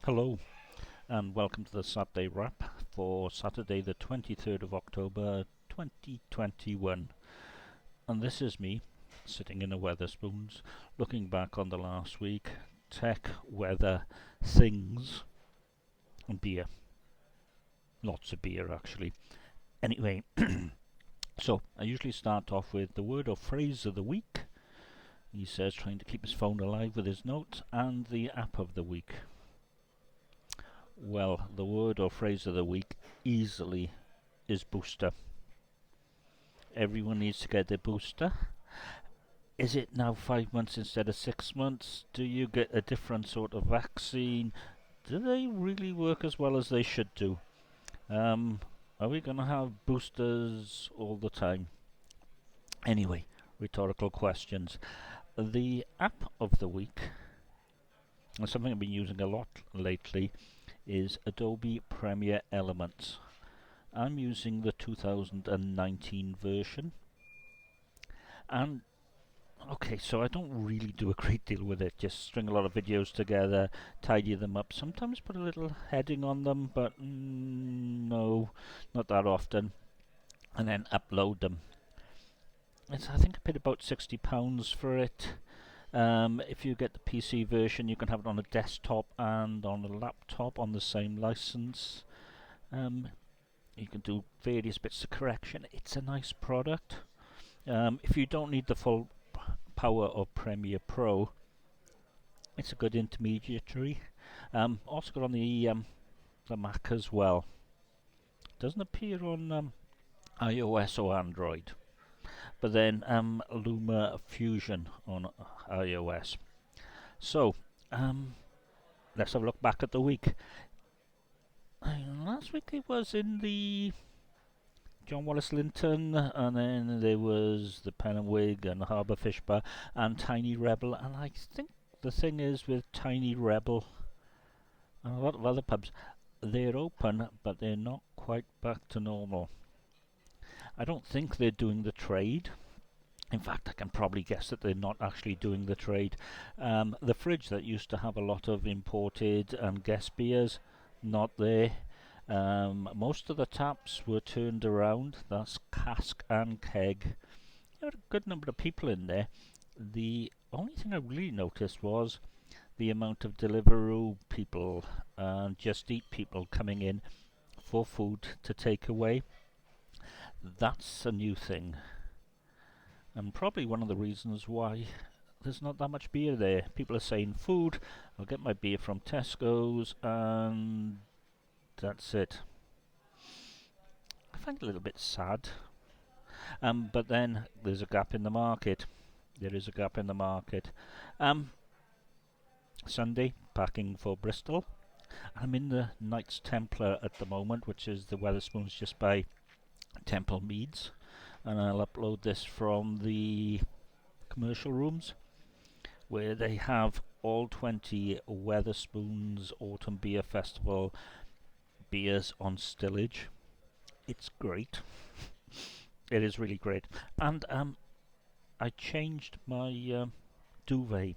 Hello and welcome to the Saturday Wrap for Saturday the 23rd of October 2021. And this is me sitting in a Wetherspoons looking back on the last week, tech, weather, things and beer. Lots of beer actually. Anyway, so I usually start off with the word or phrase of the week. He says trying to keep his phone alive with his notes, and the app of the week. Well, the word or phrase of the week easily is booster. Everyone needs to get their booster. Is it now 5 months instead of 6 months? Do you get a different sort of vaccine? Do they really work as well as they should do? Are we going to have boosters all the time? Anyway, rhetorical questions. The app of the week, and something I've been using a lot lately, is Adobe Premiere Elements. I'm using the 2019 version, and okay, so I don't really do a great deal with it, just string a lot of videos together, tidy them up, sometimes put a little heading on them, but no, not that often, and then upload them. I think I paid about £60 for it. If you get the PC version, you can have it on a desktop and on a laptop on the same license. You can do various bits of correction. It's a nice product. If you don't need the full power of Premiere Pro, it's a good intermediary. Also got on the Mac as well. Doesn't appear on iOS or Android. But then Luma Fusion on iOS. So, let's have a look back at the week. Last week it was in the John Wallace Linton, and then there was the Pen and Wig and Harbour Fish Bar and Tiny Rebel. And I think the thing is with Tiny Rebel and a lot of other pubs, they're open, but they're not quite back to normal. I don't think they're doing the trade. In fact, I can probably guess that they're not actually doing the trade. The fridge that used to have a lot of imported and guest beers, not there. Most of the taps were turned around. That's cask and keg. There were a good number of people in there. The only thing I really noticed was the amount of Deliveroo people and Just Eat people coming in for food to take away. That's a new thing, and probably one of the reasons why there's not that much beer there. People are saying food, I'll get my beer from Tesco's, and that's it. I find it a little bit sad. But then there's a gap in the market. There is a gap in the market. Sunday, packing for Bristol. I'm in the Knights Templar at the moment, which is the Wetherspoons just by Temple Meads. And I'll upload this from the commercial rooms, where they have all 20 Wetherspoons Autumn Beer Festival beers on stillage. It's great. It is really great. And I changed my duvet.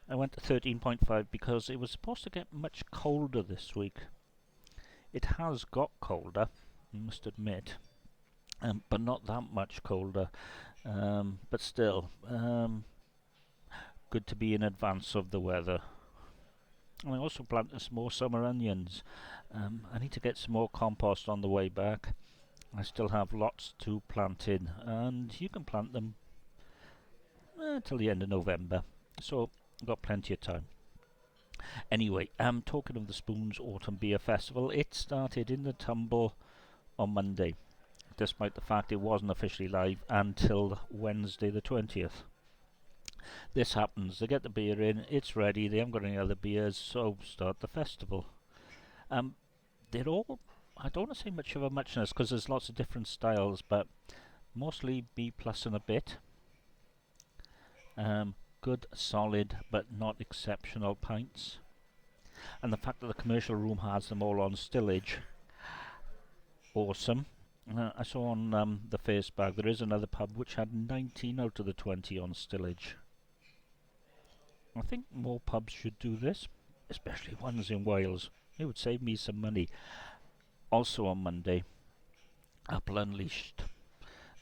I went to 13.5 because it was supposed to get much colder this week. It has got colder, I must admit, but not that much colder. But still, good to be in advance of the weather. And I also planted some more summer onions. I need to get some more compost on the way back. I still have lots to plant in, and you can plant them till the end of November, so I've got plenty of time. Anyway, talking of the Spoons Autumn Beer Festival, it started in the Tumble on Monday, despite the fact it wasn't officially live until Wednesday the 20th. This happens, they get the beer in, it's ready, they haven't got any other beers, so start the festival. They're all, I don't want to say much of a muchness because there's lots of different styles, but mostly B plus and a bit. Good, solid, but not exceptional pints. And the fact that the commercial room has them all on stillage, awesome. I saw on the face bag there is another pub which had 19 out of the 20 on stillage. I think more pubs should do this. especially ones in Wales. It would save me some money. Also on Monday, Apple Unleashed.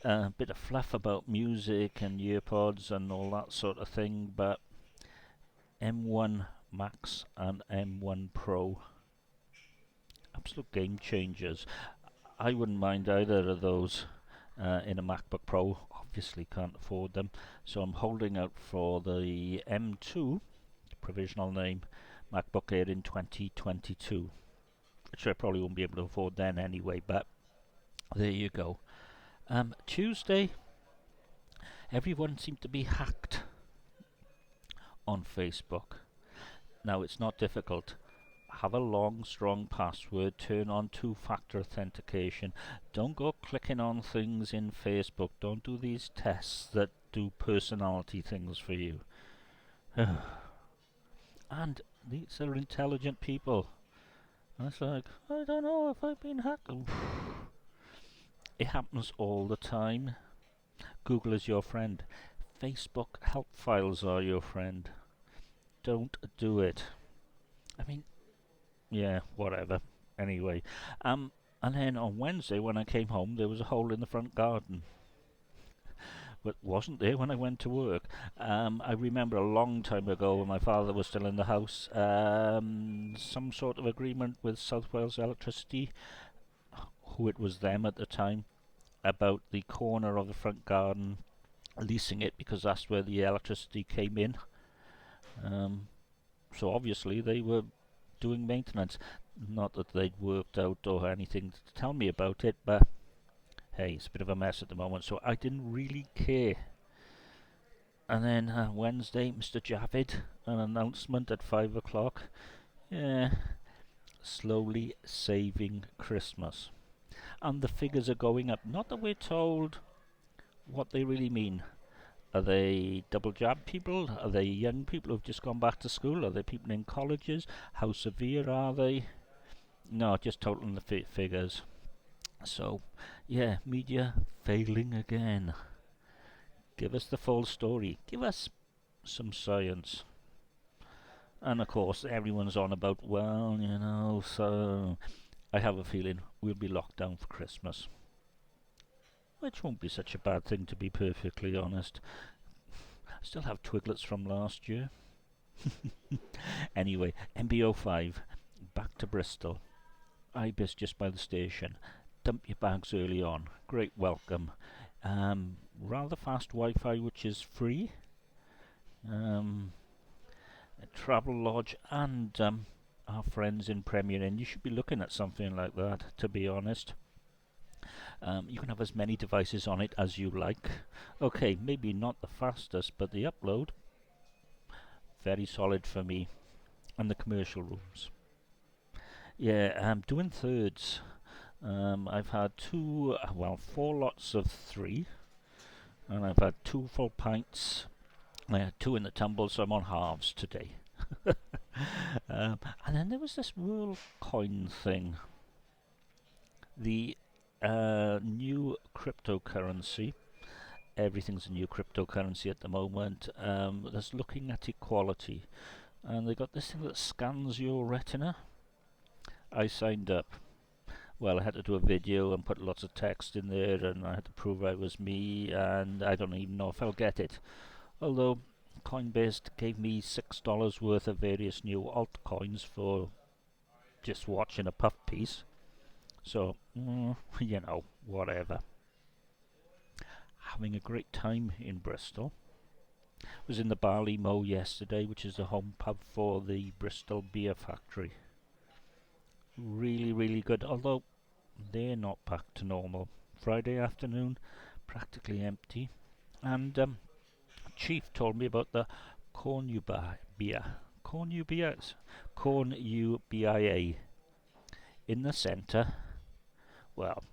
A bit of fluff about music and earpods and all that sort of thing, but M1 Max and M1 Pro, absolute game changers. I wouldn't mind either of those in a MacBook Pro. Obviously can't afford them, so I'm holding out for the M2, provisional name, MacBook Air in 2022, which I probably won't be able to afford then anyway, but there you go. Tuesday, everyone seemed to be hacked on Facebook. Now, it's not difficult. Have a long, strong password, turn on two-factor authentication. Don't go clicking on things in Facebook. Don't do these tests that do personality things for you. And these are intelligent people. And it's like, I don't know if I've been hacked. It happens all the time. Google is your friend. Facebook help files are your friend. Don't do it. I mean, yeah, whatever. Anyway, and then on Wednesday when I came home, there was a hole in the front garden. But wasn't there when I went to work. I remember a long time ago when my father was still in the house, some sort of agreement with South Wales Electricity, who it was them at the time, about the corner of the front garden, leasing it because that's where the electricity came in. So obviously they were doing maintenance. Not that they'd worked out or anything to tell me about it, but hey, it's a bit of a mess at the moment, so I didn't really care. And then Wednesday, Mr. Javid, an announcement at 5 o'clock. Yeah, slowly saving Christmas. And the figures are going up. Not that we're told what they really mean. Are they double jab people? Are they young people who've just gone back to school? Are they people in colleges? How severe are they? No, just totaling the figures. So, yeah, media failing again. Give us the full story. Give us some science. And of course, everyone's on about, well, you know, so I have a feeling we'll be locked down for Christmas. Which won't be such a bad thing, to be perfectly honest. I still have Twiglets from last year. Anyway, MB05, back to Bristol. Ibis just by the station. Dump your bags early on. Great welcome. Rather fast Wi-Fi, which is free. Travel Lodge and our friends in Premier Inn. You should be looking at something like that, to be honest. You can have as many devices on it as you like. Okay, maybe not the fastest, but the upload, very solid for me. And the commercial rooms. Yeah, I'm doing thirds. I've had four lots of 3, and I've had 2 full pints. I had 2 in the tumble, so I'm on halves today. And then there was this WorldCoin thing. The new cryptocurrency. Everything's a new cryptocurrency at the moment. That's looking at equality. And they got this thing that scans your retina. I signed up. Well, I had to do a video and put lots of text in there, and I had to prove it was me, and I don't even know if I'll get it. Although Coinbase gave me $6 worth of various new altcoins for just watching a puff piece. So, you know, whatever. Having a great time in Bristol. Was in the Barley Mow yesterday, which is the home pub for the Bristol Beer Factory. Really, really good, although they're not back to normal. Friday afternoon, practically empty. And Chief told me about the Cornubia beer. Cornubias? Cornubia. In the centre, well,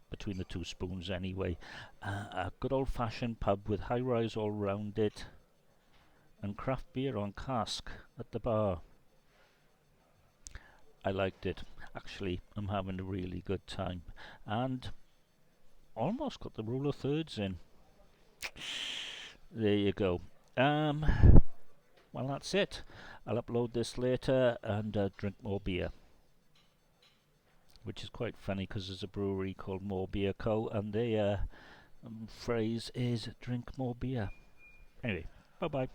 between the 2 spoons anyway, a good old-fashioned pub with high-rise all round it, and craft beer on cask at the bar. I liked it. Actually, I'm having a really good time. And almost got the rule of thirds in. There you go. Well, that's it. I'll upload this later and drink more beer. Which is quite funny because there's a brewery called More Beer Co. and their phrase is drink more beer. Anyway, bye bye.